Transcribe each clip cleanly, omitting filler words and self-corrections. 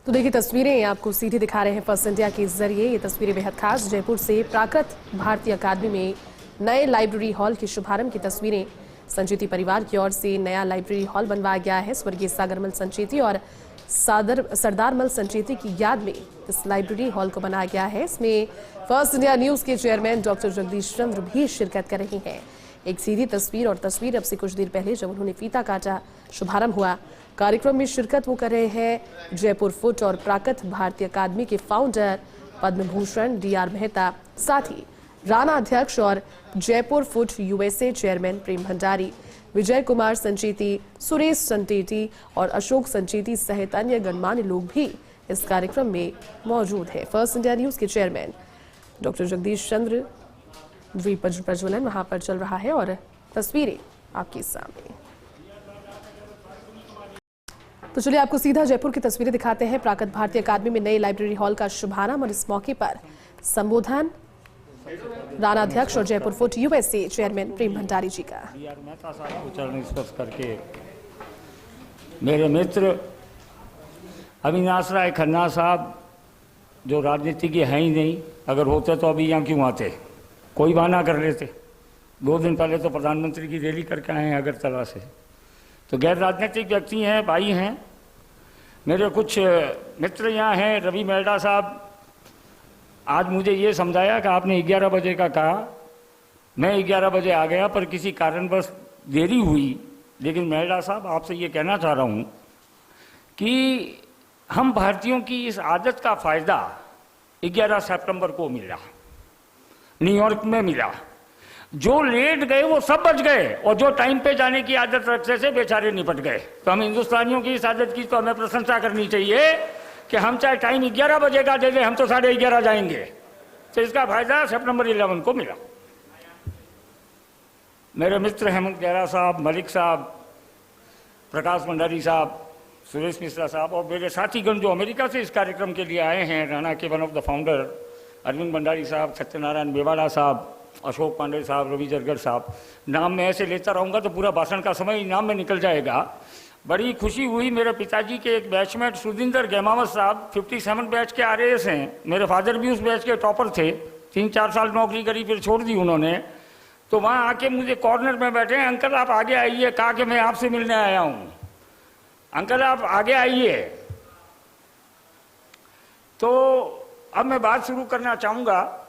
तो देखिए तस्वीरें आपको सीधी दिखा रहे हैं फर्स्ट इंडिया के जरिए। ये तस्वीरें बेहद खास जयपुर से प्राकृत भारतीय अकादमी में नए लाइब्रेरी हॉल के शुभारंभ की तस्वीरें। संचेती परिवार की ओर से नया लाइब्रेरी हॉल बनवाया गया है। स्वर्गीय सागरमल संचेती और सरदारमल संचेती की याद में इस लाइब्रेरी हॉल को बनाया गया है। इसमें फर्स्ट इंडिया न्यूज के चेयरमैन डॉक्टर जगदीश चंद्र भी शिरकत कर रही हैं। एक सीधी तस्वीर और तस्वीर अब से कुछ देर पहले जब उन्होंने फीता काटा, शुभारंभ हुआ। कार्यक्रम में शिरकत वो कर रहे हैं जयपुर फुट और प्राकृत भारतीय अकादमी के फाउंडर पद्म भूषण डीआर मेहता, साथ ही राणा अध्यक्ष और जयपुर फुट यूएसए चेयरमैन प्रेम भंडारी, विजय कुमार संचेती, सुरेश संचेती और अशोक संचेती सहित अन्य गणमान्य लोग भी इस कार्यक्रम में मौजूद हैं। फर्स्ट इंडिया न्यूज के चेयरमैन डॉक्टर जगदीश चंद्र द्वीप प्रज्वलन वहां पर चल रहा है और तस्वीरें आपके सामने। तो चलिए आपको सीधा जयपुर की तस्वीरें दिखाते हैं। प्राकृत भारतीय अकादमी में नई लाइब्रेरी हॉल का शुभारंभ और इस मौके पर संबोधन राणा अध्यक्ष और जयपुर फुट यूएसए चेयरमैन प्रेम भंडारी जी का। चरण स्पर्श करके मेरे मित्र अविनाश राय खन्ना साहब, जो राजनीतिज्ञ हैं ही नहीं, अगर होते तो अभी यहाँ क्यों आते, कोई बहाना कर लेते। 2 दिन पहले तो प्रधानमंत्री की रैली करके आए हैं अगरतला से। तो गैर राजनीतिक व्यक्ति हैं, भाई हैं। मेरे कुछ मित्र यहाँ हैं। रवि मेहता साहब, आज मुझे ये समझाया कि आपने 11 बजे का कहा, मैं 11 बजे आ गया, पर किसी कारणवश देरी हुई। लेकिन मेहता साहब, आपसे ये कहना चाह रहा हूँ कि हम भारतीयों की इस आदत का फ़ायदा 11 सितंबर को मिला, न्यूयॉर्क में मिला। जो लेट गए वो सब बच गए और जो टाइम पे जाने की आदत रखते थे बेचारे निपट गए। तो हम हिंदुस्तानियों की इस आदत की तो हमें प्रशंसा करनी चाहिए कि हम चाहे टाइम 11 बजे का दे दें, हम तो 11:30 जाएंगे। तो इसका फायदा सितंबर 11 को मिला। मेरे मित्र हेमंत गहरा साहब, मलिक साहब, प्रकाश भंडारी साहब, सुरेश मिश्रा साहब और मेरे साथीगण जो अमेरिका से इस कार्यक्रम के लिए आए हैं, राणा के one of the founder Arvind Bhandari साहब, सत्यनारायण बेवाड़ा साहब, अशोक पांडे साहब, रवि जरगर साहब, नाम मैं ऐसे लेता रहूँगा तो पूरा भाषण का समय नाम में निकल जाएगा। बड़ी खुशी हुई। मेरे पिताजी के एक बैचमेट सुदिंदर गैमावत साहब 57 बैच के RAS हैं। मेरे फादर भी उस बैच के टॉपर थे। 3-4 साल नौकरी करी, फिर छोड़ दी उन्होंने। तो वहाँ आके मुझे कॉर्नर में बैठे, अंकल आप आगे आइए, कहा कि मैं आपसे मिलने आया हूँ, अंकल आप आगे आइए। तो अब मैं बात शुरू करना चाहूँगा।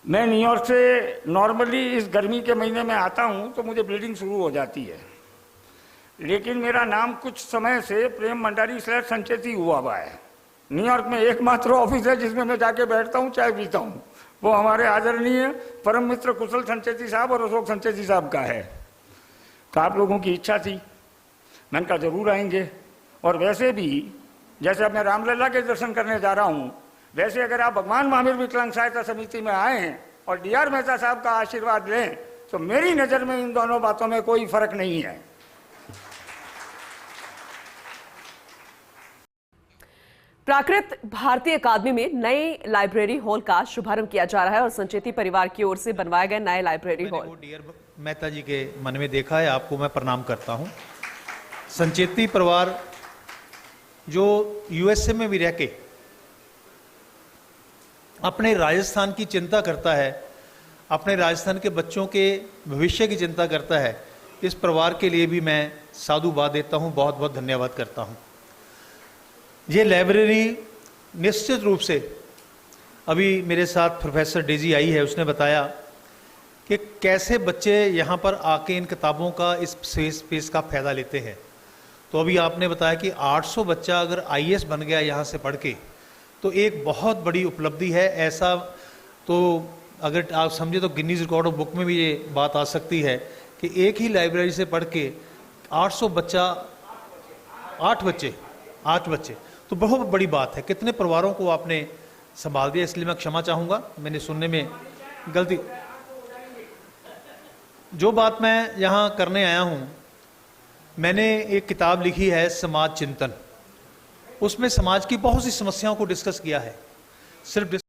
मैं न्यूयॉर्क से नॉर्मली इस गर्मी के महीने में आता हूँ तो मुझे ब्लीडिंग शुरू हो जाती है, लेकिन मेरा नाम कुछ समय से प्रेम भंडारी / संचेती हुआ है। न्यूयॉर्क में एकमात्र ऑफिस है जिसमें मैं जाके बैठता हूँ, चाय पीता हूँ, वो हमारे आदरणीय परम मित्र कुशल संचेती साहब और अशोक संचेती साहब का है। तो आप लोगों की इच्छा थी, मैंने कहा जरूर आएंगे। और वैसे भी जैसे अब मैं रामलला के दर्शन करने जा रहा हूँ, वैसे अगर आप भगवान महावीर विकलांग सहायता समिति में आए हैं और डीआर मेहता साहब का आशीर्वाद लें तो मेरी नज़र में इन दोनों बातों में कोई फर्क नहीं है। प्राकृत भारतीय अकादमी में नए लाइब्रेरी हॉल का शुभारंभ किया जा रहा है और संचेती परिवार की ओर से बनवाए गए नए लाइब्रेरी हॉल। डीआर मेहता जी के मन में देखा है, आपको मैं प्रणाम करता हूं। संचेती परिवार जो यूएसए में भी रह के अपने राजस्थान की चिंता करता है, अपने राजस्थान के बच्चों के भविष्य की चिंता करता है, इस परिवार के लिए भी मैं साधुवाद देता हूं, बहुत बहुत धन्यवाद करता हूं। ये लाइब्रेरी निश्चित रूप से, अभी मेरे साथ प्रोफेसर डेजी आई है, उसने बताया कि कैसे बच्चे यहाँ पर आके इन किताबों का, इस स्पेस का फ़ायदा लेते हैं। तो अभी आपने बताया कि 800 बच्चा अगर IAS बन गया यहाँ से पढ़ के, तो एक बहुत बड़ी उपलब्धि है। ऐसा तो अगर आप समझे तो गिनीज रिकॉर्ड ऑफ बुक में भी ये बात आ सकती है कि एक ही लाइब्रेरी से पढ़ के 800 बच्चा, 8 बच्चे, तो बहुत बड़ी बात है। कितने परिवारों को आपने संभाल दिया, इसलिए मैं क्षमा चाहूँगा, मैंने सुनने में गलती। जो बात मैं यहाँ करने आया हूँ, मैंने एक किताब लिखी है समाज चिंतन। उसमें समाज की बहुत सी समस्याओं को डिस्कस किया है। सिर्फ